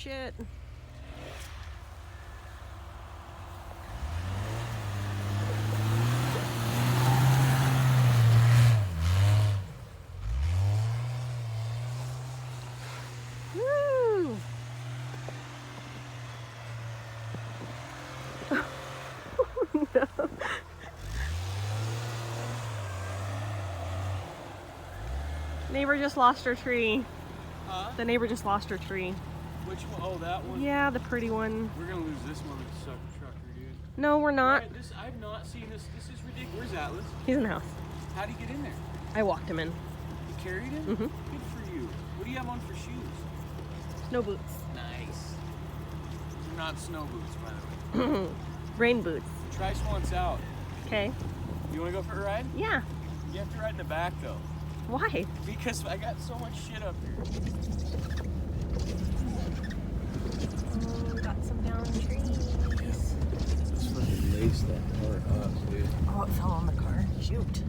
shit. Woo! No. Neighbor just lost her tree. Huh? The neighbor just lost her tree. Which one? Oh, that one? Yeah, the pretty one. We're gonna lose this one, sucker trucker, dude. No, we're not. Right, I've not seen this. This is ridiculous. Where's Atlas? He's in the house. How'd he get in there? I walked him in. You carried him? Mm-hmm. Good for you. What do you have on for shoes? Snow boots. Nice. They're not snow boots, by the way. Rain boots. Trice wants out. Okay. You wanna go for a ride? Yeah. You have to ride in the back, though. Why? Because I got so much shit up here. Oh, we got some down trees. Let's fucking lace that car up, dude. Oh, it fell on the car. Shoot.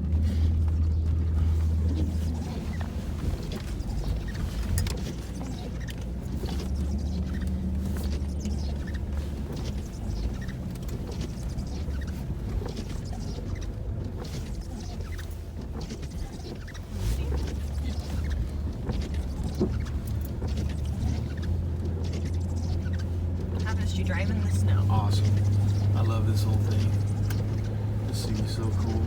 You drive in the snow. Awesome. I love this whole thing. This thing is so cool.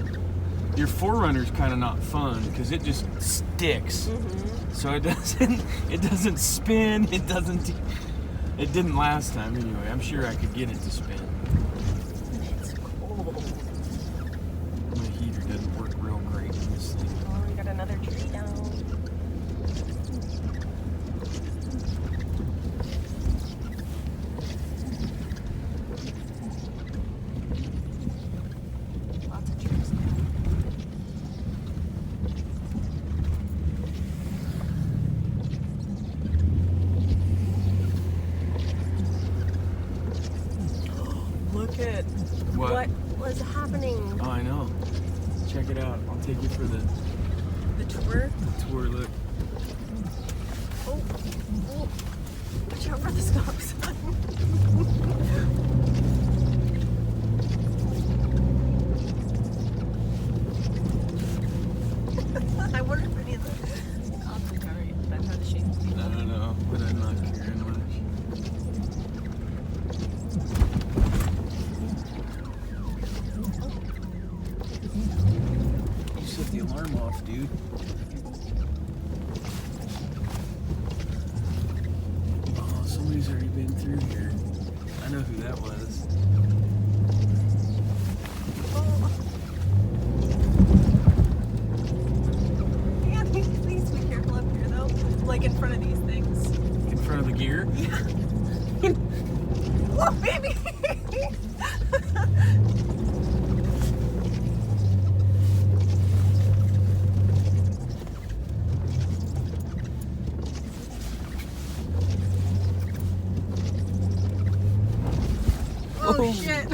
Your 4Runner's kind of not fun because it just sticks. Mm-hmm. So it doesn't spin. It didn't last time anyway. I'm sure I could get it to spin. It's cold. My heater doesn't work real great in this thing. Oh, we got another tree down. Look at what was happening. Oh, I know. Check it out. I'll take you for the tour. tour. Look. Oh, watch out for the stop sign. I wonder if any of the cops are carrying. I've had to shake people. I don't know, but I'm not caring much. You set the alarm off, dude. Oh, somebody's already been through here. I know who that was. Yeah, please be careful up here though. Like in front of these things. In front of the gear? Yeah. Whoa, baby! Oh shit.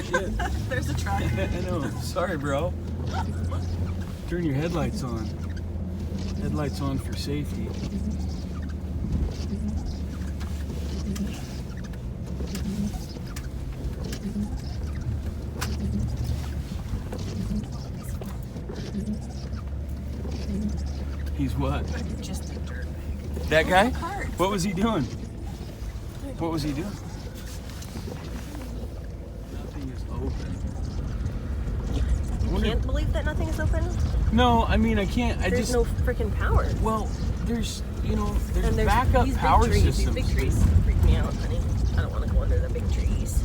There's a truck. I know. Sorry, bro. Turn your headlights on. Headlights on for safety. He's what? Just a dirtbag. That guy? Cart. What was he doing? What was he doing? Nothing is open. You can't believe that nothing is open? No, I mean I can't. There's no freaking power. Well, there's And there's backup these power big trees. systems. These big trees freak me out, honey. I don't want to go under the big trees.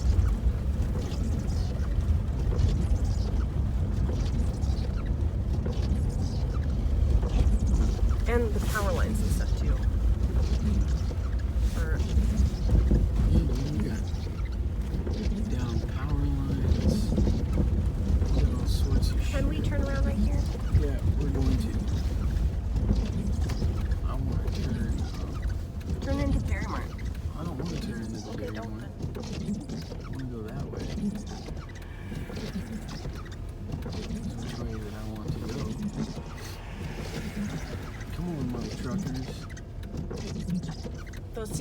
And the power lines and stuff too. Or You got down power lines. You got all sorts of shit. can we turn around right here? Yeah, we're going to. I want to turn. Turn into Paramount. I don't want to turn into the Okay, Dairy don't one. then.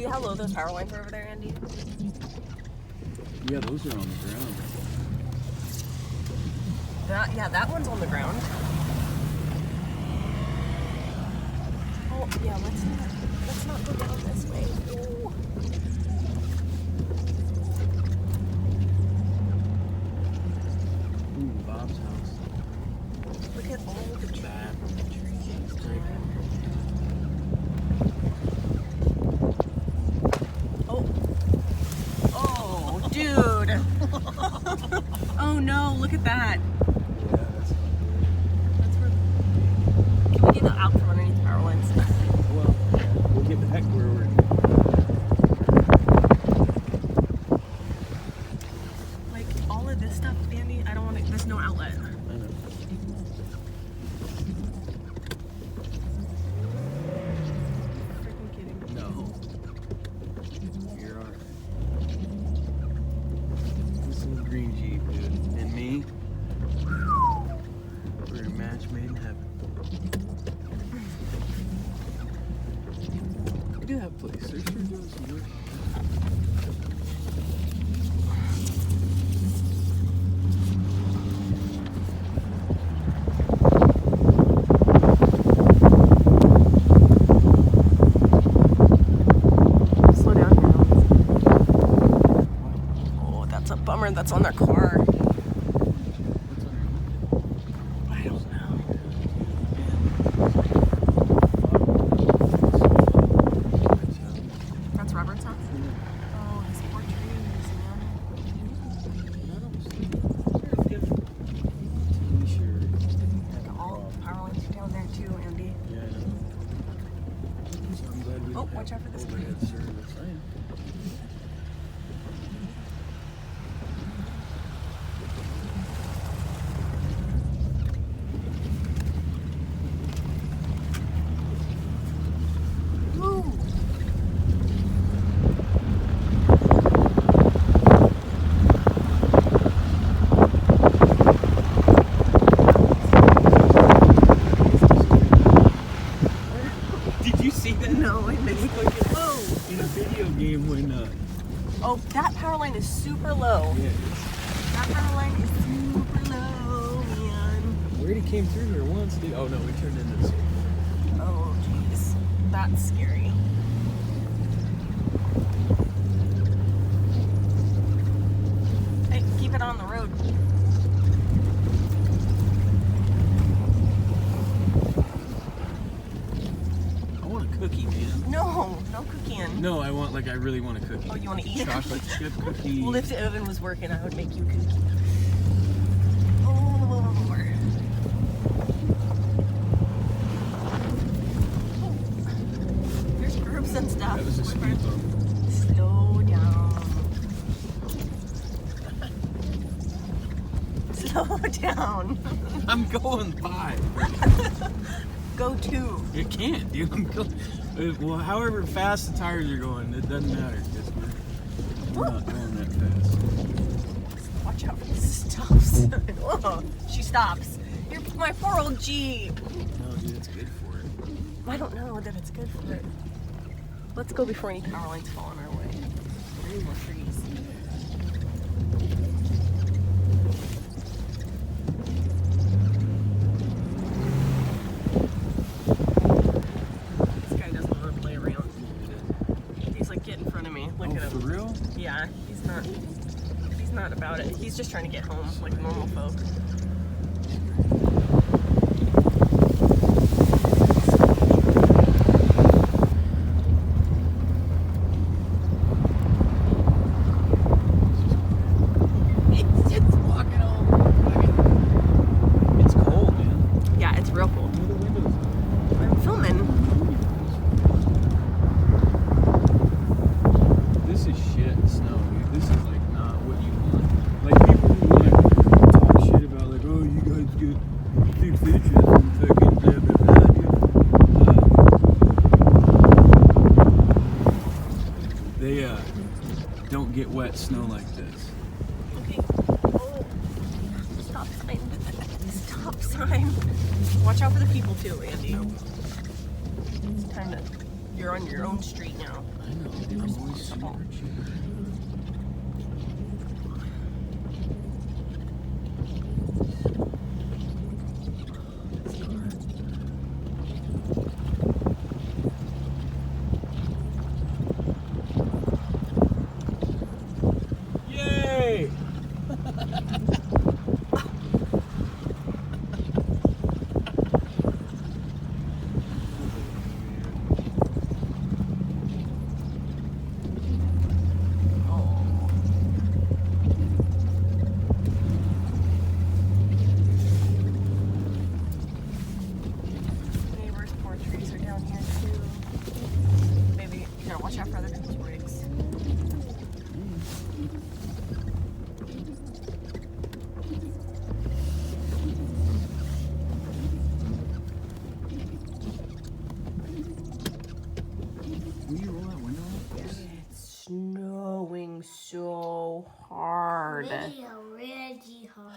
See how low those power lines are over there, Andy? Yeah, those are on the ground. That one's on the ground. Oh, yeah, let's not go down this way. Ooh. Ooh, Bob's house. Look at all the trees. Oh, dude. Oh no, look at that. Yeah, that's That's where. Can we get out from underneath the power lines? well, we'll get back where we're. Like all of this stuff, Andy, I don't want to. There's no outlet. I know. Freaking kidding. No. You're alright. This little green Jeep, dude. And me. We're a match made in heaven. Look at that place. They're sure doing some work. Slow down now. Oh, that's a bummer. That's on their car. I don't know. That's Robert's house? Oh, his poor trees, man. Like all the power lines are down there too, Andy. Yeah, I know. So I'm glad we Oh, have watch out for this overhead service. I am. Woo! Did you see that? No, I missed it. Whoa! In a video game when Oh, that power line is super low. yeah, That power line is super low, man. we already came through here once, dude. Oh no, we turned into this. Oh, jeez. That's scary. Hey, keep it on the road. I want a cookie, man. No cooking. No, I really want a cookie. Oh, you want to eat Chocolate chip cookie. Well, if the oven was working, I would make you a cookie. Oh. There's groups and stuff. That was a speed bump. Slow down. Slow down. I'm going 5. Go 2. It can't, dude. I'm going. Well, however fast the tires are going, it doesn't matter because we're not going that fast. Watch out for the stops. Whoa, she stops. You're my poor old Jeep. No, dude, it's good for it. I don't know that it's good for it. Let's go before any power lines fall on our way. Any more trees. This guy doesn't want to play around. He's like, get in front of me. Look Oh, at for him. real? Yeah, he's not about it. He's just trying to get home like normal folk. It's walking home. It's cold, man. Yeah, it's real cold. Look at the windows. I'm filming. This is shit snow, dude. This is like not what you want. Like people who like talk shit about like, oh, you guys get 6 inches and fucking blah blah blah, dude. They don't get wet snow like this. Okay. Oh. Stop sign. Stop sign. Watch out for the people too, Andy. It's time to You're on your own street now. I know. I'm always super chill. Yay! Neighbors' poor trees are down here too. Maybe you gotta watch out for other people's rigs. Will you roll that window up? It's snowing so hard. Really hard.